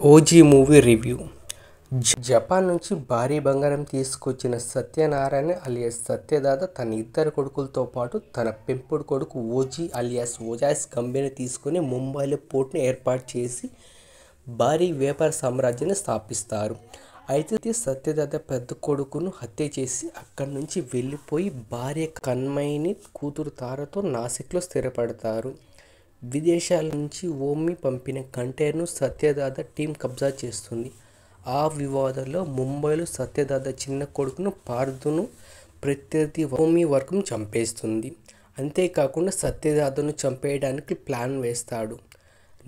OG movie review. Japan నుంచి భారీ బంగారం తీసుకొచ్చిన సత్యనారాయణ అలియాస్ సత్యదాదా తన ఇద్దరు కొడుకులతో పాటు తన పెంపుడు కొడుకు ఓజీ అలియాస్ ఓజాస్ గంభీర్ని తీసుకుని ముంబైలో పోర్టును ఏర్పాటు చేసి భారీ వ్యాపార సామ్రాజ్యాన్ని స్థాపిస్తారు. అయితే సత్యదాదా పెద్ద కొడుకును హత్య చేసి అక్కడి నుంచి వెళ్ళిపోయి భార్య కన్మయిని, కూతురు తారతో నాసిక్లో స్థిరపడతారు. విదేశాల నుంచి ఓమి పంపిన కంటైనర్ను సత్యదాదా టీం కబ్జా చేస్తుంది. ఆ వివాదంలో ముంబైలో సత్యదాదా చిన్న కొడుకును పార్థును ప్రత్యర్థి ఓమి వర్గం చంపేస్తుంది. అంతేకాకుండా సత్యదాదాను చంపేయడానికి ప్లాన్ వేస్తాడు.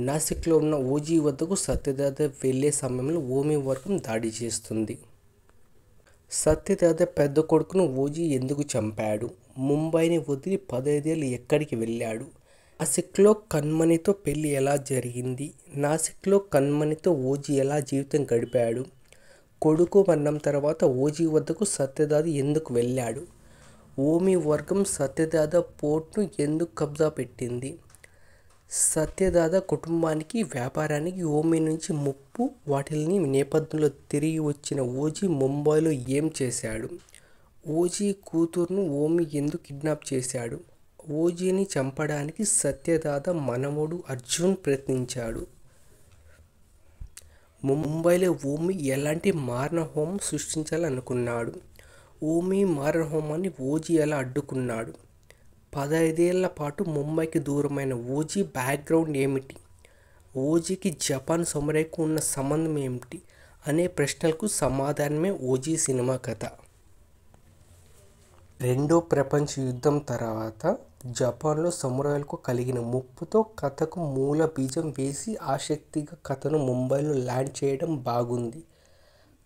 నాసిక్లో ఉన్న ఓజీ వద్దకు సత్యదాదా వెళ్లే సమయంలో ఓమి వర్గం దాడి చేస్తుంది. సత్యదాదా పెద్ద కొడుకును ఓజీ ఎందుకు చంపాడు? ముంబైని వదిలి 15 ఏళ్ళు ఎక్కడికి వెళ్ళాడు? నాసిక్లో కన్మణితో పెళ్లి ఎలా జరిగింది? నాసిక్లో కన్మణితో ఓజీ ఎలా జీవితం గడిపాడు? కొడుకు మరణం తర్వాత ఓజీ వద్దకు సత్యదాదా ఎందుకు వెళ్ళాడు? ఓమి వర్గం సత్యదాదా పోర్ట్ను ఎందుకు కబ్జా పెట్టింది? సత్యదాదా కుటుంబానికి, వ్యాపారానికి ఓమి నుంచి ముప్పు వాటిల్ని నేపథ్యంలో తిరిగి వచ్చిన ఓజీ ముంబైలో ఏం చేశాడు? ఓజీ కూతురును ఓమి ఎందుకు కిడ్నాప్ చేశాడు? ఓజీని చంపడానికి సత్యదాదా మనవడు అర్జున్ ప్రయత్నించాడు. ముంబైలో ఓమి ఎలాంటి మారణహోమం సృష్టించాలనుకున్నాడు? ఓమి మారణహోమాన్ని ఓజీ ఎలా అడ్డుకున్నాడు? 15 ఏళ్ల పాటు ముంబైకి దూరమైన ఓజీ బ్యాక్గ్రౌండ్ ఏమిటి? ఓజీకి జపాన్ సమురాయ్కు ఉన్న సంబంధం ఏమిటి అనే ప్రశ్నలకు సమాధానమే ఓజీ సినిమా కథ. రెండో ప్రపంచ యుద్ధం తర్వాత జపాన్లో సమురాయ్లకు కలిగిన ముప్పుతో కథకు మూల బీజం వేసి ఆసక్తిగా కథను ముంబైలో ల్యాండ్ చేయడం బాగుంది.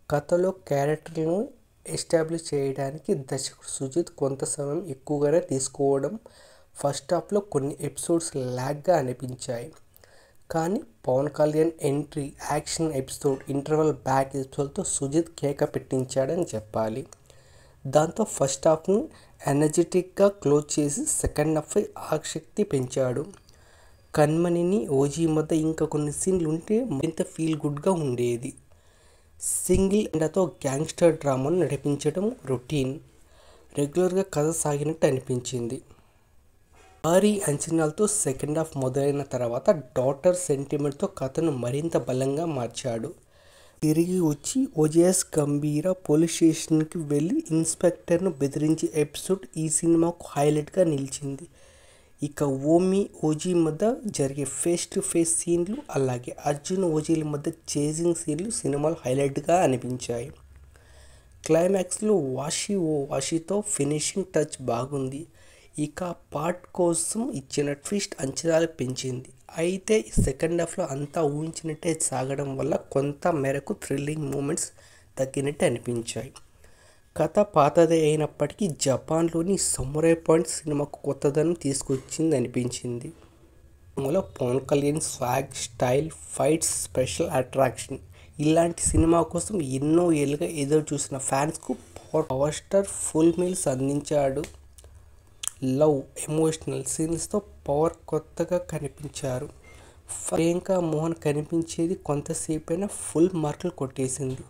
కథలో క్యారెక్టర్లను ఎస్టాబ్లిష్ చేయడానికి దర్శకుడు సుజిత్ కొంత సమయం ఎక్కువగానే తీసుకోవడం ఫస్ట్ హాఫ్లో కొన్ని ఎపిసోడ్స్ ల్యాగ్గా అనిపించాయి. కానీ Pawan Kalyan entry, action episode, interval back ఎపిసోడ్తో సుజిత్ కేక పెట్టించాడని చెప్పాలి. దాంతో ఫస్ట్ హాఫ్ను ఎనర్జెటిక్గా క్లోజ్ చేసి సెకండ్ హాఫ్పై ఆసక్తి పెంచాడు. కన్మణిని, ఓజీ మధ్య ఇంకా కొన్ని సీన్లు ఉంటే మరింత ఫీల్ గుడ్గా ఉండేది. సింగిల్ ఎండతో గ్యాంగ్స్టర్ డ్రామాను నడిపించడం రొటీన్, రెగ్యులర్గా కథ సాగినట్టు అనిపించింది. భారీ అంచనాలతో సెకండ్ హాఫ్ మొదలైన తర్వాత డాటర్ సెంటిమెంట్తో కథను మరింత బలంగా మార్చాడు. తిరిగి వచ్చి ఓజాస్ గంభీర పోలీస్ స్టేషన్కి వెళ్ళి ఇన్స్పెక్టర్ను బెదిరించే ఎపిసోడ్ ఈ సినిమాకు హైలైట్గా నిలిచింది. ఇక ఓజీ మధ్య జరిగే ఫేస్ టు ఫేస్ సీన్లు, అలాగే అర్జున్ ఓజీల మధ్య చేజింగ్ సీన్లు సినిమాలో హైలైట్గా అనిపించాయి. క్లైమాక్స్లో వాషితో ఫినిషింగ్ టచ్ బాగుంది. ఇక పార్ట్ కోసం ఇచ్చిన ట్విస్ట్ అంచనాలు పెంచింది. అయితే సెకండ్ హాఫ్లో అంతా ఊహించినట్టే సాగడం వల్ల కొంత మేరకు థ్రిల్లింగ్ మూమెంట్స్ తగ్గినట్టు అనిపించాయి. కథ పాతదే అయినప్పటికీ జపాన్లోని సమురాయ్ పాయింట్ సినిమాకు కొత్తదనం తీసుకొచ్చింది అనిపించింది. సినిమాలో Pawan Kalyan swag, style, fights special attraction. ఇలాంటి సినిమా కోసం ఎన్నో ఏళ్ళుగా ఎదురు చూసిన ఫ్యాన్స్కు పవర్ స్టార్ ఫుల్ మీల్స్ అందించాడు. లవ్, ఎమోషనల్ సీన్స్తో పవర్ కొత్తగా కనిపించారు. ప్రియాంక మోహన్ కనిపించేది కొంతసేపైనా ఫుల్ మార్కులు కొట్టేసింది.